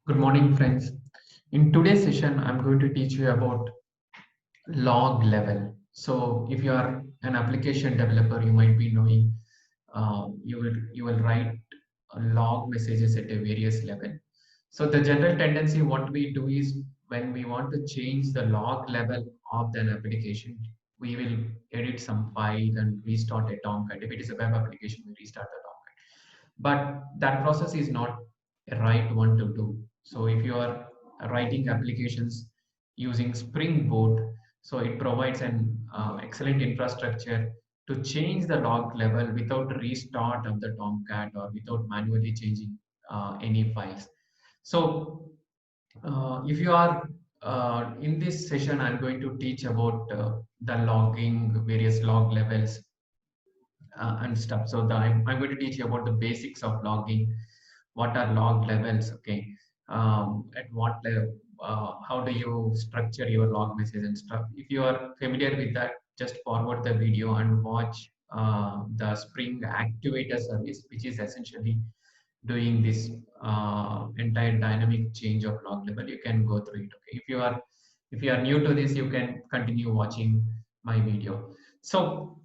Good morning, friends. In today's session, I'm going to teach you about log level. So, if you are an application developer, you might be knowing you will write log messages at a various level. So, the general tendency, what we do is when we want to change the log level of an application, we will edit some file and restart a Tomcat. If it is a web application, we restart the Tomcat, but that process is not a right one to do. So if you are writing applications using Spring Boot, so it provides an excellent infrastructure to change the log level without restart of the Tomcat or without manually changing any files. So if you are in this session, I'm going to teach about the logging, various log levels, and stuff. So I'm going to teach you about the basics of logging. What are log levels? Okay, at what level? How do you structure your log message and stuff? If you are familiar with that, just forward the video and watch the Spring Activator service, which is essentially doing this entire dynamic change of log level. You can go through it. Okay, if you are new to this, you can continue watching my video. So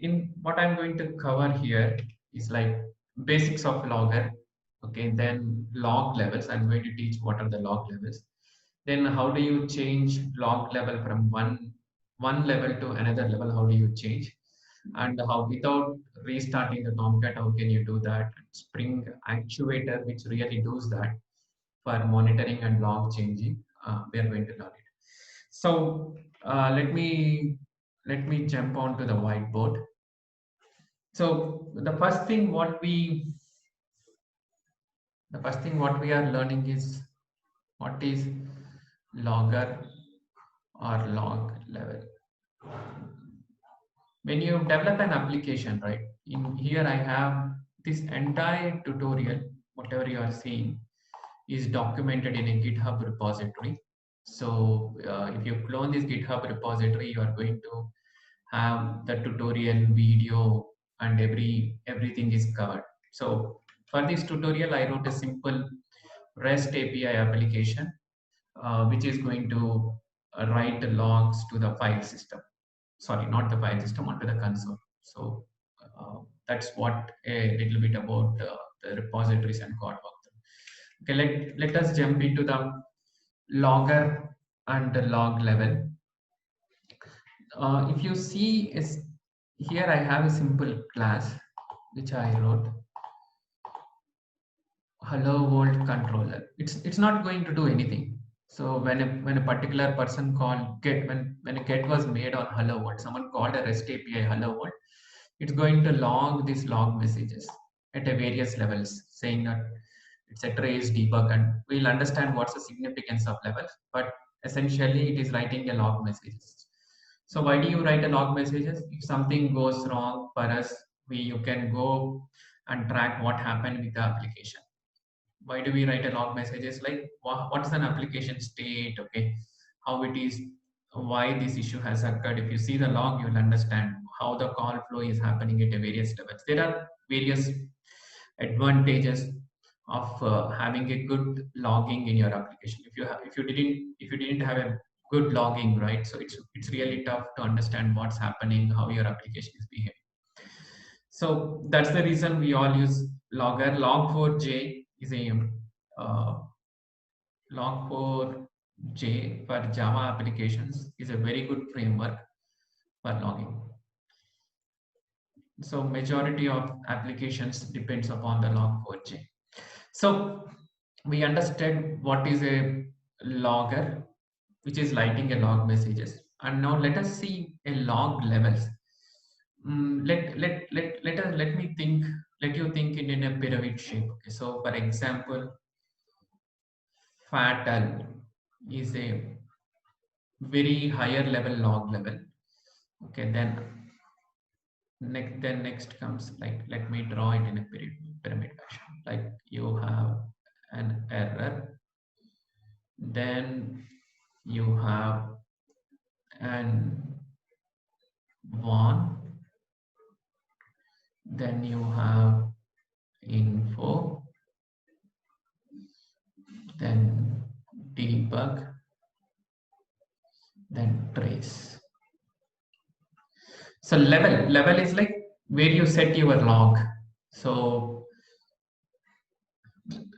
in what I'm going to cover here is like basics of logger. Okay, then log levels. I'm going to teach what are the log levels. Then how do you change log level from one level to another level? How do you change? And how without restarting the Tomcat, how can you do that? Spring Actuator, which really does that for monitoring and log changing. We are going to learn it. So let me jump onto the whiteboard. So the first thing what we are learning is what is logger or log level. When you develop an application, right? In here I have this entire tutorial, whatever you are seeing, is documented in a GitHub repository. So if you clone this GitHub repository, you are going to have the tutorial video and everything is covered. So for this tutorial, I wrote a simple REST API application, which is going to write logs to the file system. Sorry, not the file system, onto the console. So that's what a little bit about the repositories and code walkthrough. Okay, let us jump into the logger and the log level. If you see is here I have a simple class which I wrote hello world controller. It's not going to do anything. So when a particular person called get, when a get was made on hello world, someone called a REST API hello world, it's going to log these log messages at a various levels, saying that it's a trace debug, and we'll understand what's the significance of levels. But essentially it is writing a log messages. So why do you write a log messages? If something goes wrong for us, you can go and track what happened with the application. Why do we write a log messages? Like what's an application state? Okay, how it is, why this issue has occurred. If you see the log, you'll understand how the call flow is happening at a various levels. There are various advantages of having a good logging in your application. If you didn't have a good logging, right? So it's really tough to understand what's happening, how your application is behaving. So that's the reason we all use logger. Log4j is a uh, Log4j for Java applications is a very good framework for logging. So majority of applications depends upon the Log4j. So we understand what is a logger, which is writing a log messages. And now let us see a log levels. Let you think in a pyramid shape. Okay, so for example, fatal is a very higher level log level. Okay, then next comes, like, let me draw it in a pyramid fashion. Like you have an error, then you have an one, then you have info, then debug, then trace. So level is like where you set your log. So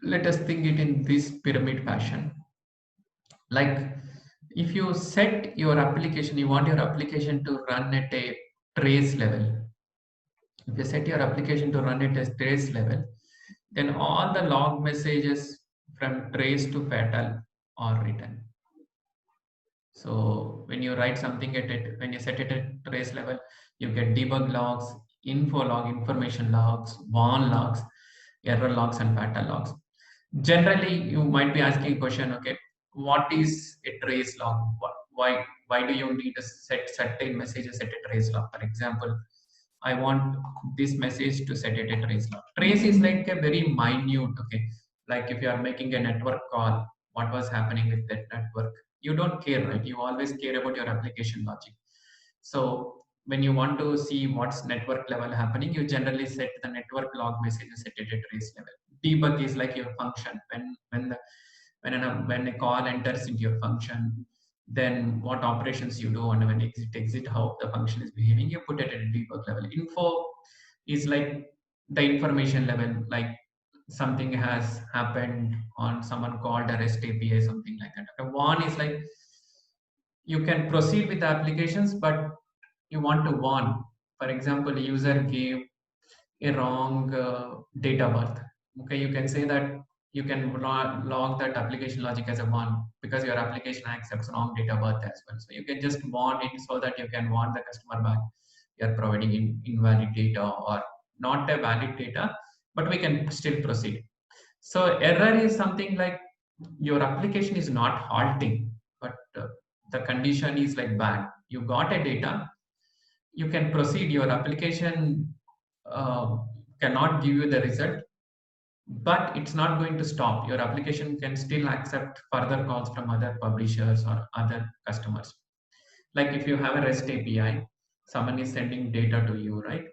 let us think it in this pyramid fashion. Like if you set your application, you want your application to run at a trace level. If you set your application to run at a trace level, then all the log messages from trace to fatal are written. So when you write something at it, when you set it at trace level, you get debug logs, info log, information logs, warn logs, error logs, and fatal logs. Generally, you might be asking a question, okay, what is a trace log? Why do you need to set certain messages at a trace log? For example, I want this message to set it at trace log. Trace is like a very minute, okay, like if you are making a network call, what was happening with that network? You don't care, right? You always care about your application logic. So when you want to see what's network level happening, you generally set the network log messages at a trace level. Debug is like your function. When a call enters into your function, then what operations you do, and when exit how the function is behaving, you put it at a debug level. Info is like the information level, like something has happened on someone called a REST API, something like that. Okay, warn is like you can proceed with the applications, but you want to warn. For example, user gave a wrong date of birth. Okay, you can say that you can log that application logic as a one because your application accepts wrong date of birth as well. So you can just warn it so that you can warn the customer back you're providing invalid data or not a valid data, but we can still proceed. So error is something like your application is not halting, but the condition is like bad. You got a data, you can proceed. Your application uh, cannot give you the result, but it's not going to stop. Your application can still accept further calls from other publishers or other customers. Like if you have a REST API, someone is sending data to you, right?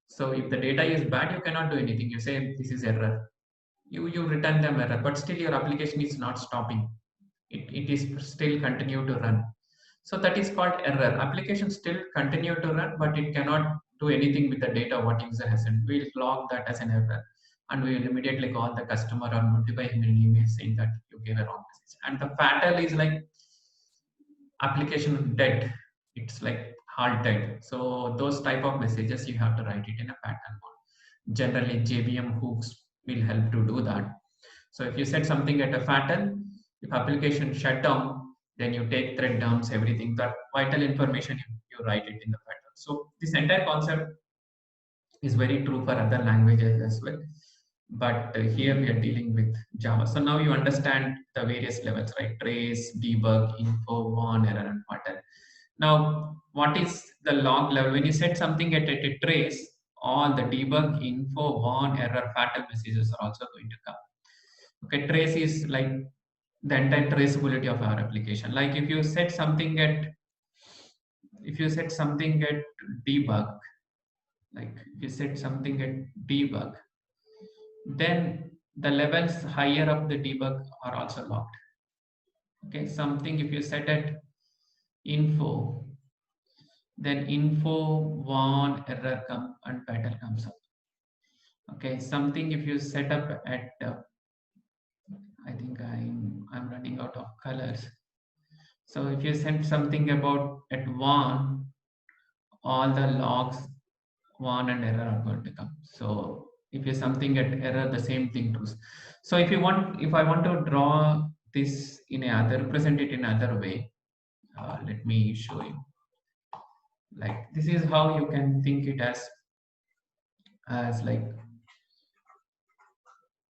So if the data is bad, you cannot do anything. You say this is error. You return them error, but still your application is not stopping. It is still continue to run. So that is called error. Application still continue to run, but it cannot do anything with the data what user has sent. We'll log that as an error, and we will immediately call the customer or notify him in an email saying that you gave a wrong message. And the fatal is like application dead. It's like halted. So those type of messages you have to write it in a pattern mode. Generally, JVM hooks will help to do that. So if you set something at a fatal, if application shut down, then you take thread dumps, everything, that vital information, you write it in the pattern. So this entire concept is very true for other languages as well. But here we are dealing with Java. So now you understand the various levels, right? Trace, debug, info, warn, error, and fatal. Now, what is the log level? When you set something at a trace, all the debug, info, warn, error, fatal messages are also going to come. Okay, trace is like the entire traceability of our application. Like if you set something at debug, like if you set something at debug, then the levels higher up the debug are also locked. Okay, something if you set at info, then info, warn, error come and fatal comes up. Okay, something if you set up at I think I'm running out of colors. So if you set something about at warn, all the logs warn and error are going to come. So if you something at error, the same thing goes. So if I want to draw this in another, represent it in another way, let me show you. Like this is how you can think it as like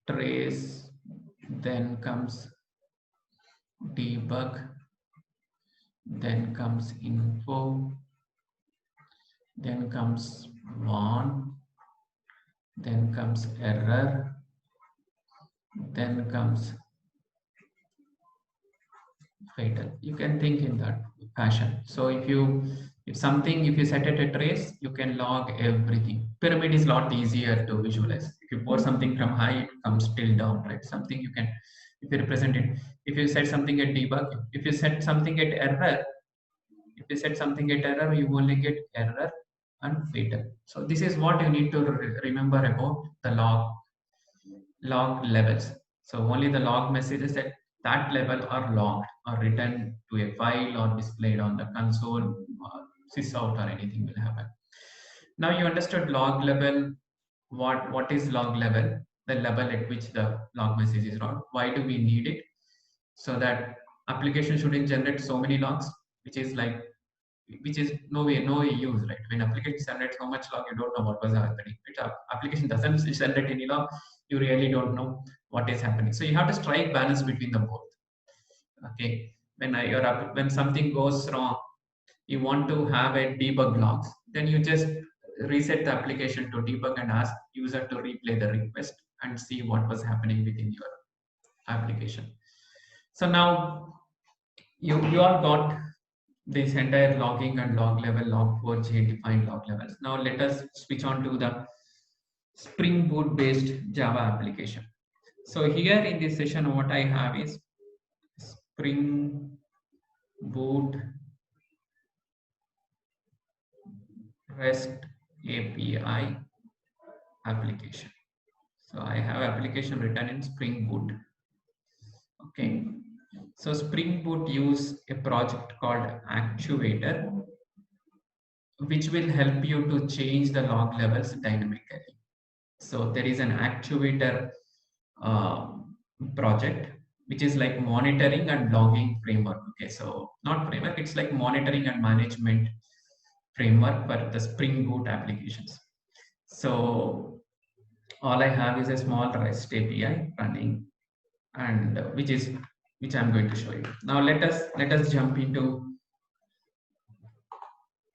trace, then comes debug, then comes info, then comes warn, then comes error, then comes fatal. You can think in that fashion. So if you set it a trace, you can log everything. Pyramid is a lot easier to visualize. If you pour something from high, it comes still down, right? Something you can if you represent it. If you set something at debug, if you set something at error, if you set something at error, you only get error and fatal. So this is what you need to remember about the log levels. So only the log messages at that level are logged or written to a file or displayed on the console or sysout or anything will happen. Now you understood log level. What is log level? The level at which the log message is run. Why do we need it? So that application shouldn't generate so many logs, which is no way use, right? When application generates so much log, you don't know what was happening. If application doesn't generate any log, you really don't know what is happening. So you have to strike balance between the both. Okay, when something goes wrong, you want to have a debug logs, then you just reset the application to debug and ask user to replay the request and see what was happening within your application. So now you all got this entire logging and log level, log4j defined log levels. Now let us switch on to the Spring Boot based Java application. So here in this session, what I have is Spring Boot REST API application. So I have application written in Spring Boot. Okay. So Spring Boot use a project called Actuator, which will help you to change the log levels dynamically. So there is an Actuator uh, project, which is like monitoring and logging framework. Okay, so not framework, it's like monitoring and management framework for the Spring Boot applications. So all I have is a small REST API running, and which I'm going to show you. Now let us jump into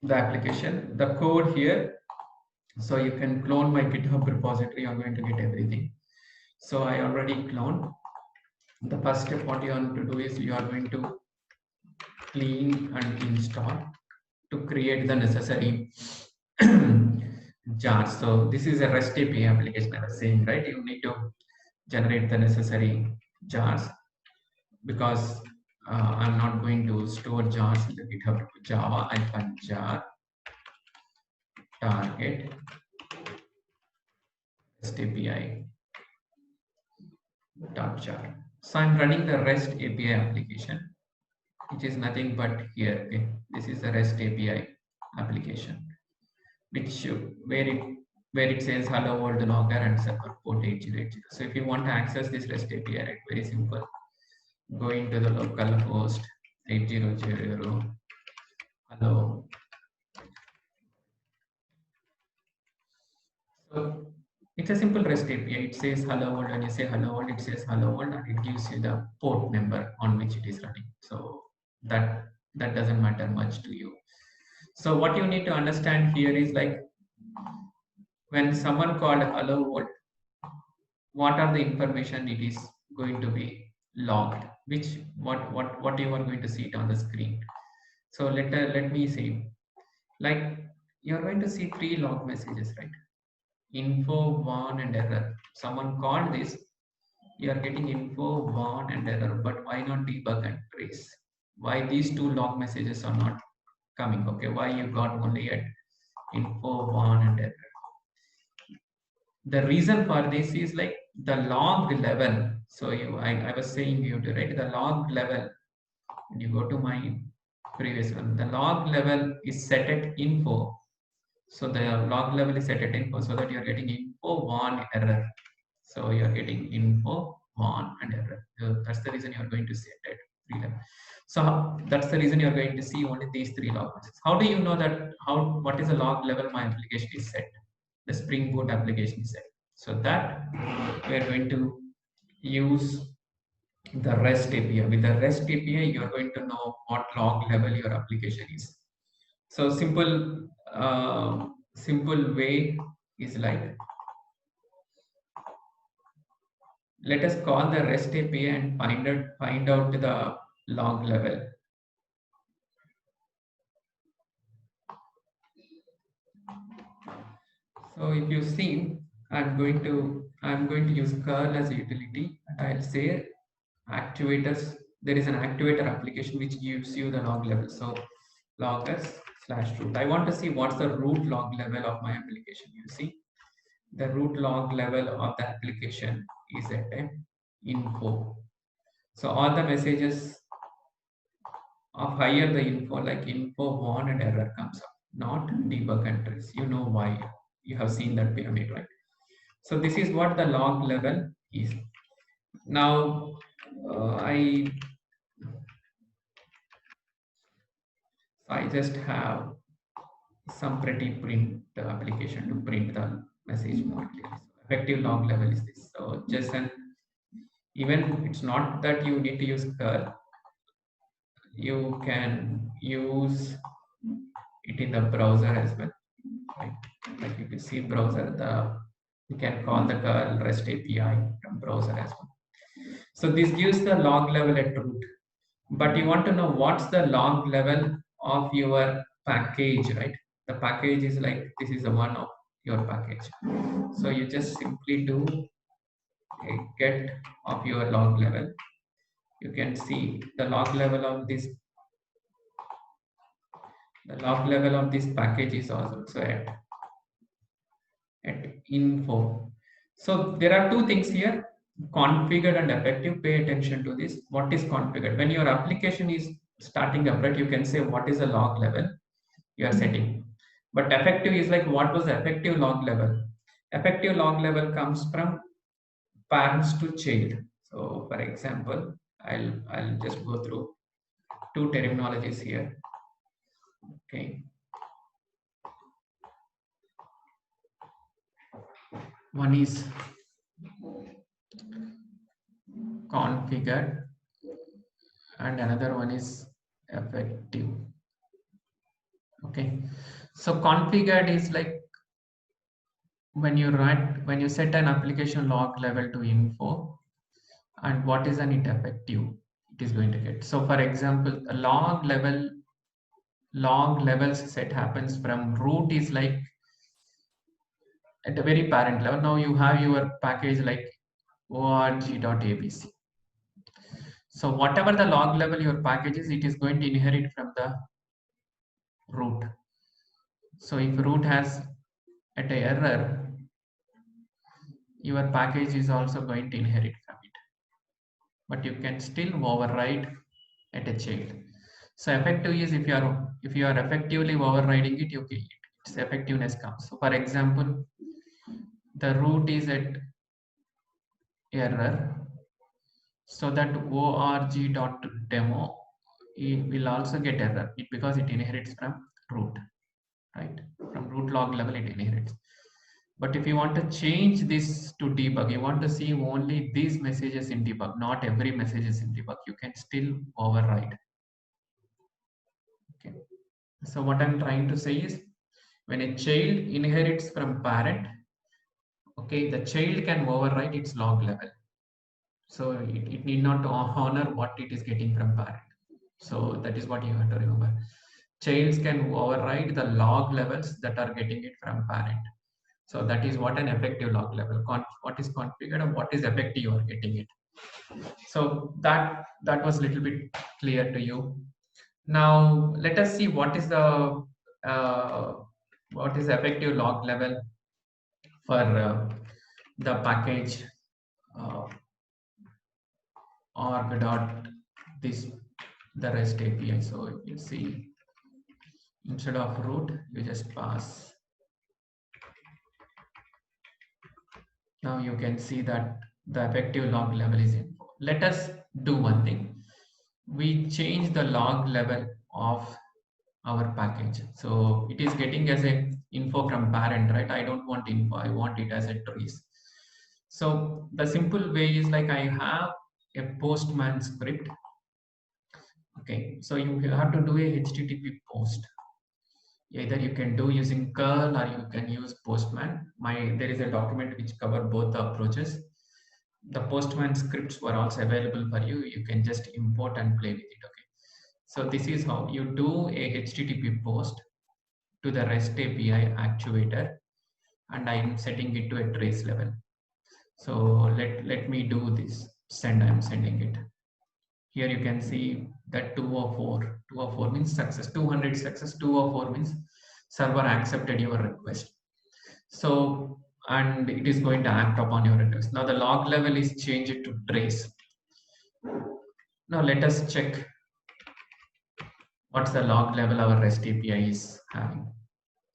the application, the code here. So you can clone my GitHub repository. I'm going to get everything. So I already cloned. The first step, what you want to do is you are going to clean and install to create the necessary jars. So this is a REST API application I was saying, right? You need to generate the necessary jars because I'm not going to store jars in the GitHub. Java jar target REST API jar. So I'm running the REST API application, which is nothing but here. Okay, this is the REST API application, which where it says hello world logger and server port 8080. So if you want to access this REST API, right, very simple. Go into the local host 8080 hello. So it's a simple REST API. It says hello world. When you say hello world, it says hello world and it gives you the port number on which it is running. So that doesn't matter much to you. So what you need to understand here is like when someone called hello world, what are the information it is going to be logged, what you are going to see it on the screen. So let me see, like you're going to see three log messages, right? Info, warn, and error. Someone called this, you are getting info, warn, and error, but why not debug and trace? Why these two log messages are not coming? Okay, why you got only at info, warn, and error? The reason for this is like the log level. So I was saying you to write the log level. When you go to my previous one, the log level is set at info. So the log level is set at info so that you're getting info, warn, error. So you're getting info, warn, and error. So that's the reason you're going to set at 3 level. So that's the reason you're going to see only these three log messages. How do you know that what is the log level my application is set? The Spring Boot application is set. So that we are going to use the REST API. With the REST API, you're going to know what log level your application is. So simple way is like, let us call the REST API and find out the log level. So if you see, I'm going to use curl as a utility, and I'll say actuators. There is an actuator application which gives you the log level. So loggers/root. I want to see what's the root log level of my application. You see, the root log level of the application is at a info. So all the messages of higher the info, like info one and error comes up, not debug entries. You know why? You have seen that pyramid, right? So this is what the log level is. Now I just have some pretty print application to print the message more clearly. So effective log level is this. So just an even it's not that you need to use curl. You can use it in the browser as well, right? Like if you see browser, you can call the curl REST API from browser as well. So this gives the log level at root, but you want to know what's the log level of your package, right? The package is like this is the one of your package. So you just simply do a get of your log level. You can see the log level of this. The log level of this package is also at info. So there are two things here, configured and effective. Pay attention to this. What is configured? When your application is starting up, right, you can say what is the log level you are setting. But effective is like what was the effective log level? Effective log level comes from parents to child. So for example, I'll just go through two terminologies here. Okay. One is configured and another one is effective. Okay, so configured is like when you set an application log level to info, and what is an it effective it is going to get. So for example, a log levels set happens from root is like at a very parent level. Now you have your package like org.abc. So whatever the log level your package is, it is going to inherit from the root. So if root has at a error, your package is also going to inherit from it, but you can still override at a child. So effective is if you are effectively overriding it, its effectiveness comes. So for example, the root is at error, so that org.demo will also get error because it inherits from root, right? From root log level it inherits. But if you want to change this to debug, you want to see only these messages in debug, not every message is in debug, you can still override. Okay. So what I'm trying to say is when a child inherits from parent, okay, the child can override its log level. So it need not honor what it is getting from parent. So that is what you have to remember. Childs can override the log levels that are getting it from parent. So that is what an effective log level. What is configured and what is effective you are getting it. So that was a little bit clear to you. Now let us see what is the effective log level for the package org dot this the REST API. So you see, instead of root, you just pass. Now you can see that the effective log level is info. Let us do one thing. We change the log level of our package. So it is getting as a info from parent, right? I don't want info, I want it as a trace. So the simple way is like I have a Postman script. Okay, so you have to do a HTTP post. Either you can do using curl or you can use Postman. There is a document which cover both the approaches. The Postman scripts were also available for you. You can just import and play with it. Okay, so this is how you do a HTTP post to the REST API actuator, and I'm setting it to a trace level. So let me do this. I'm sending it. Here you can see that 204. 204 means success. 200 success. 204 means server accepted your request. So, and it is going to act upon your request. Now the log level is changed to trace. Now let us check what's the log level our REST API is having.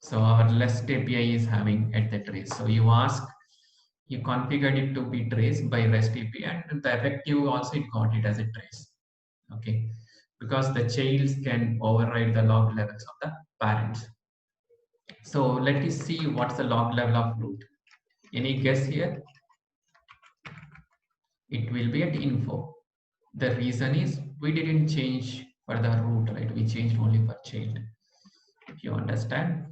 So our REST API is having at the trace. So you configured it to be traced by REST API, and the effective also it got it as a trace. Okay, because the childs can override the log levels of the parents. So let us see what's the log level of root. Any guess here? It will be at info. The reason is we didn't change for the root, right? We changed only for child. If you understand,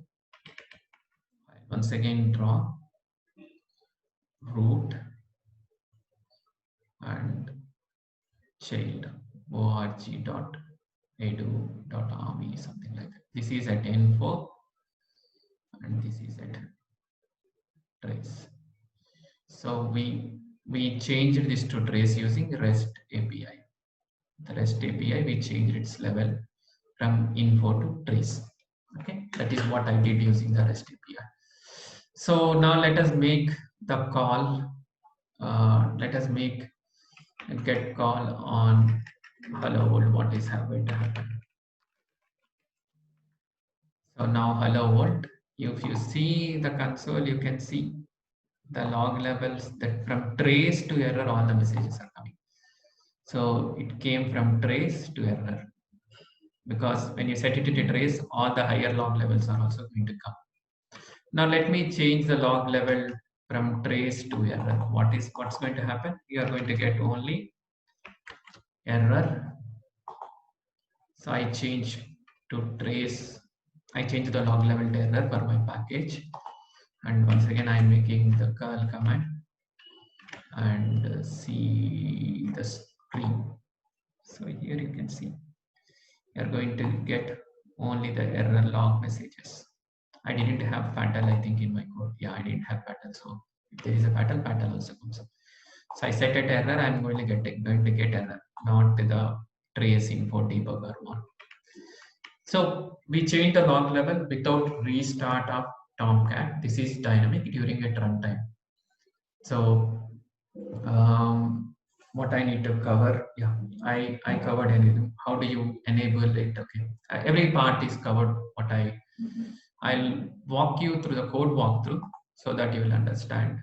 once again draw root and child org.edu.army, something like that. This is at info and this is at trace. So we changed this to trace using REST API. The REST API, we changed its level from info to trace. Okay, that is what I did using the REST API. So now let us make the call. Let us make a get call on hello world. What is going to happen? So now hello world. If you see the console, you can see the log levels that from trace to error, all the messages are coming. So it came from trace to error, because when you set it to trace, all the higher log levels are also going to come. Now let me change the log level from trace to error. What's going to happen? You are going to get only error. So I change to trace. I change the log level to error for my package. And once again, I'm making the curl command and see the screen. So here you can see you're going to get only the error log messages. I didn't have fatal, I think, in my code. Yeah, I didn't have fatal. So if there is a fatal, fatal also comes up. So I set it error, I'm going to get error, not the trace info debugger one. So we change the log level without restart of Tomcat. This is dynamic during a runtime. So what I need to cover, yeah, I covered anything. How do you enable it? Okay, every part is covered. I'll walk you through the code walkthrough so that you will understand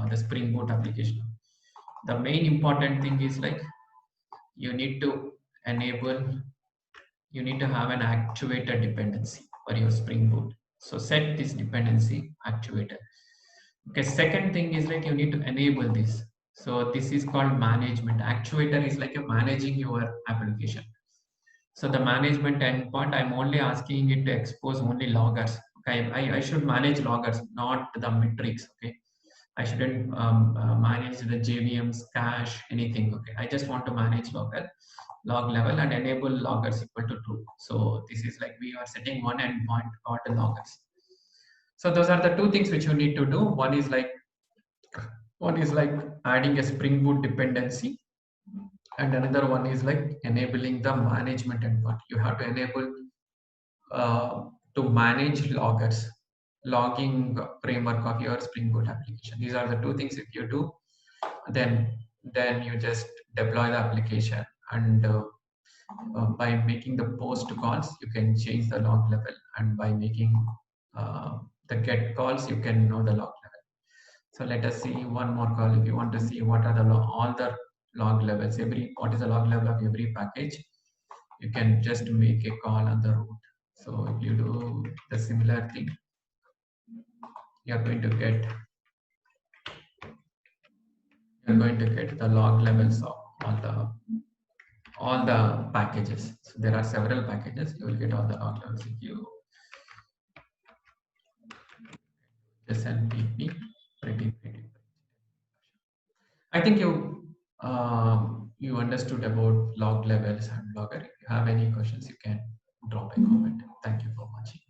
the Spring Boot application. The main important thing is like you need to enable, you need to have an actuator dependency for your Spring Boot. So set this dependency actuator. Okay, second thing is like you need to enable this. So this is called management. Actuator is like a managing your application. So the management endpoint, I'm only asking it to expose only loggers. Okay, I should manage loggers, not the metrics. Okay, I shouldn't manage the JVMs, cache, anything. Okay, I just want to manage log level and enable loggers equal to true. So this is like we are setting one endpoint called the loggers. So those are the two things which you need to do. One is like adding a Spring Boot dependency, and another one is like enabling the management endpoint. You have to enable to manage loggers, logging framework of your Spring Boot application. These are the two things. If you do, then you just deploy the application, and by making the post calls, you can change the log level, and by making the get calls, you can know the log level. So let us see one more call. If you want to see what are the all the log levels, what is the log level of every package, you can just make a call on the root. So if you do the similar thing, you're going to get the log levels of all the packages. So there are several packages. You will get all the log levels if you just NPP pretty. I think you understood about log levels and logger. If you have any questions, you can drop a comment. Thank you for watching.